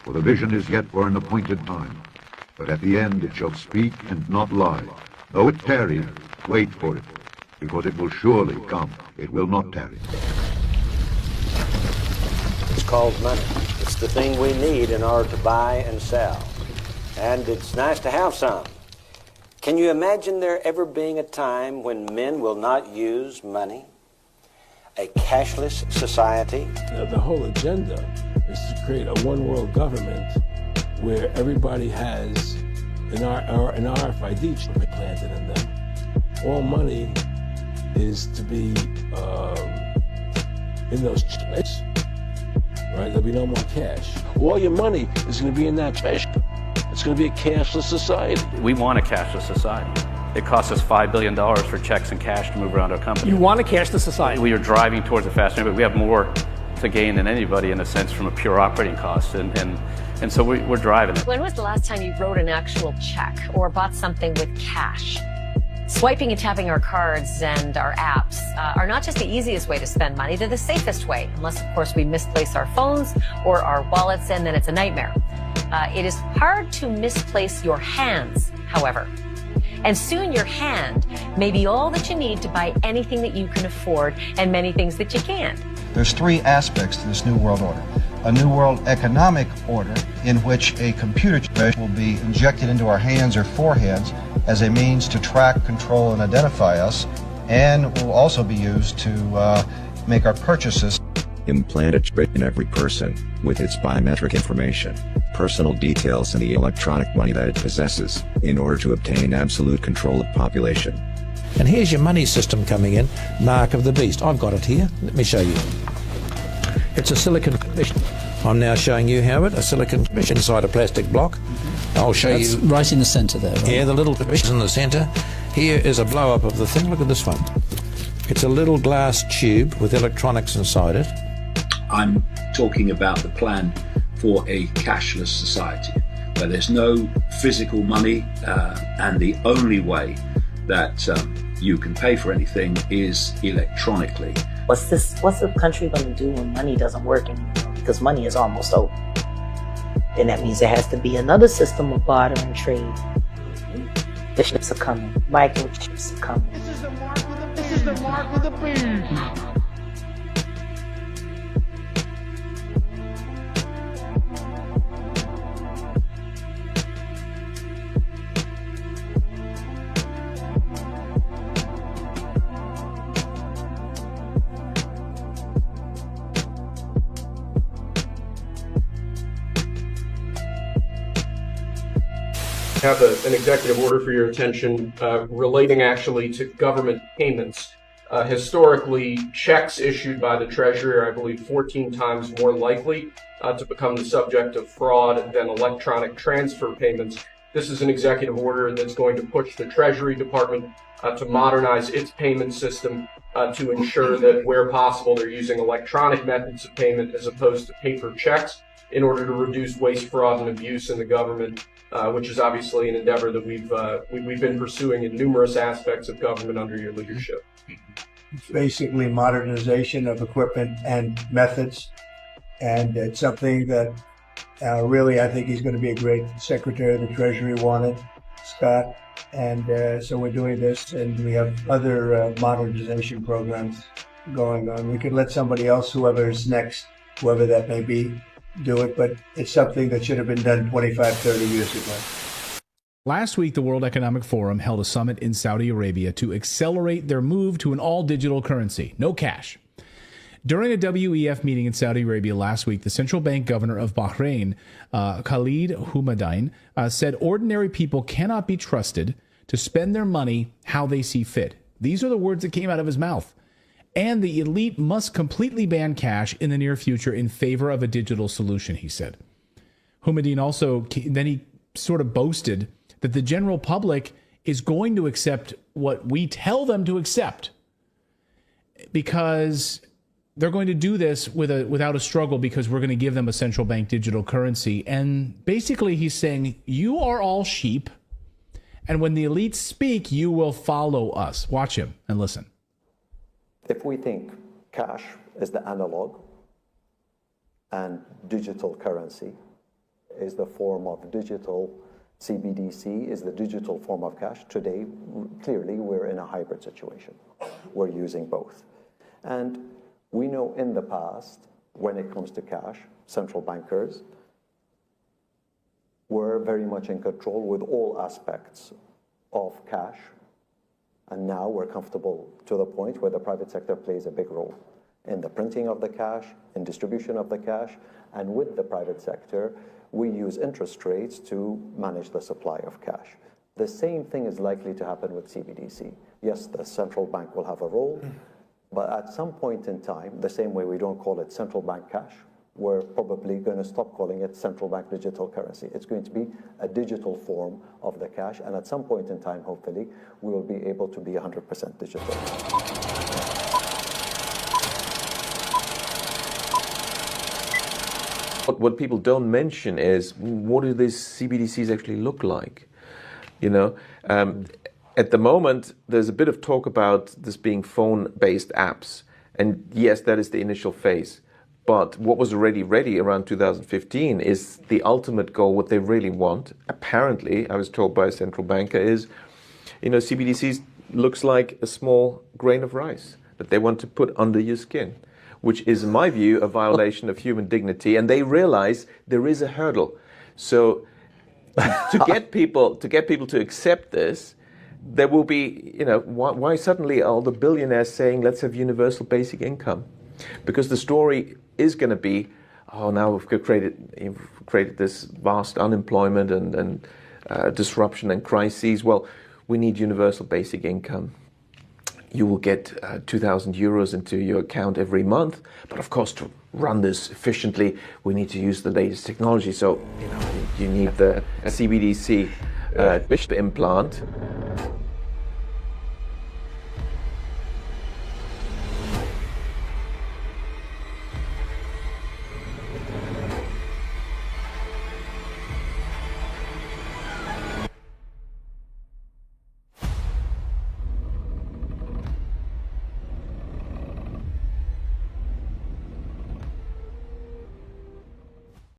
For the vision is yet for an appointed time, but at the end it shall speak and not lie. Though it tarry, wait for it, because it will surely come. It will not tarry. It's called money. It's the thing we need in order to buy and sell. And it's nice to have some. Can you imagine there ever being a time when men will not use money? A cashless society? The whole agenda is to create a one-world government where everybody has an RFID chip planted in them. All money is to be in those chips, right? There'll be no more cash. All your money is going to be in that cash. It's going to be a cashless society. We want a cashless society. It costs us $5 billion for checks and cash to move around our company. You want a cashless society? We are driving towards a faster, but we have more to gain than anybody in a sense from a pure operating cost, and so we're driving it. When was the last time you wrote an actual check or bought something with cash? Swiping and tapping our cards and our apps are not just the easiest way to spend money, they're the safest way, unless, of course, we misplace our phones or our wallets, and then it's a nightmare. It is hard to misplace your hands, however. And soon your hand may be all that you need to buy anything that you can afford and many things that you can't. There's three aspects to this New World Order. A New World Economic Order in which a computer chip will be injected into our hands or foreheads as a means to track, control, and identify us, and will also be used to make our purchases. Implant a chip in every person, with its biometric information, personal details, and the electronic money that it possesses, in order to obtain absolute control of population. And here's your money system coming in, mark of the beast. I've got it here. Let me show you. It's a silicon commission. I'm now showing you, Howard, a silicon commission inside a plastic block. I'll show you. Right in the centre there, right? Yeah, the little commission in the centre. Here is a blow-up of the thing. Look at this one. It's a little glass tube with electronics inside it. I'm talking about the plan for a cashless society, where there's no physical money, and the only way that you can pay for anything is electronically. What's the country going to do when money doesn't work anymore? Because money is almost over. And that means there has to be another system of barter and trade. The chips are coming. Microchips are coming. This is the mark with the beast. Have an executive order for your attention relating actually to government payments. Historically, checks issued by the Treasury are, I believe, 14 times more likely to become the subject of fraud than electronic transfer payments. This is an executive order that's going to push the Treasury Department to modernize its payment system to ensure that where possible they're using electronic methods of payment as opposed to paper checks in order to reduce waste, fraud, and abuse in the government. Which is obviously an endeavor that we've been pursuing in numerous aspects of government under your leadership. It's basically modernization of equipment and methods, and it's something that really I think he's going to be a great Secretary of the Treasury wanted, Scott, and so we're doing this, and we have other modernization programs going on. We could let somebody else, whoever's next, whoever that may be, do it, but it's something that should have been done 25, 30 years ago. Last week, the World Economic Forum held a summit in Saudi Arabia to accelerate their move to an all-digital currency, no cash. During a WEF meeting in Saudi Arabia last week, the central bank governor of Bahrain, Khalid Houmadine, said ordinary people cannot be trusted to spend their money how they see fit. These are the words that came out of his mouth. And the elite must completely ban cash in the near future in favor of a digital solution, he said. Houmadine also, then he sort of boasted that the general public is going to accept what we tell them to accept because they're going to do this without a struggle because we're going to give them a central bank digital currency. And basically he's saying, you are all sheep, and when the elites speak, you will follow us. Watch him and listen. If we think cash is the analog and digital currency is the form of digital. CBDC is the digital form of cash. Today, clearly, we're in a hybrid situation. We're using both. And we know in the past, when it comes to cash, central bankers were very much in control with all aspects of cash. And now we're comfortable to the point where the private sector plays a big role in the printing of the cash, in distribution of the cash, and with the private sector, we use interest rates to manage the supply of cash. The same thing is likely to happen with CBDC. Yes, the central bank will have a role, but at some point in time, the same way we don't call it central bank cash, we're probably going to stop calling it central bank digital currency. It's going to be a digital form of the cash, and at some point in time, hopefully, we will be able to be 100% digital. What people don't mention is, what do these CBDCs actually look like? You know, at the moment, there's a bit of talk about this being phone-based apps. And yes, that is the initial phase. But what was already ready around 2015 is the ultimate goal. What they really want, apparently, I was told by a central banker, is, you know, CBDCs looks like a small grain of rice that they want to put under your skin, which is, in my view, a violation of human dignity. And they realize there is a hurdle. So to get people to accept this, there will be, you know, why suddenly are the billionaires saying, let's have universal basic income? Because the story is going to be, oh, now we've created this vast unemployment and disruption and crises. Well, we need universal basic income. You will get 2,000 euros into your account every month. But of course, to run this efficiently, we need to use the latest technology. So, you know, you need the CBDC implant.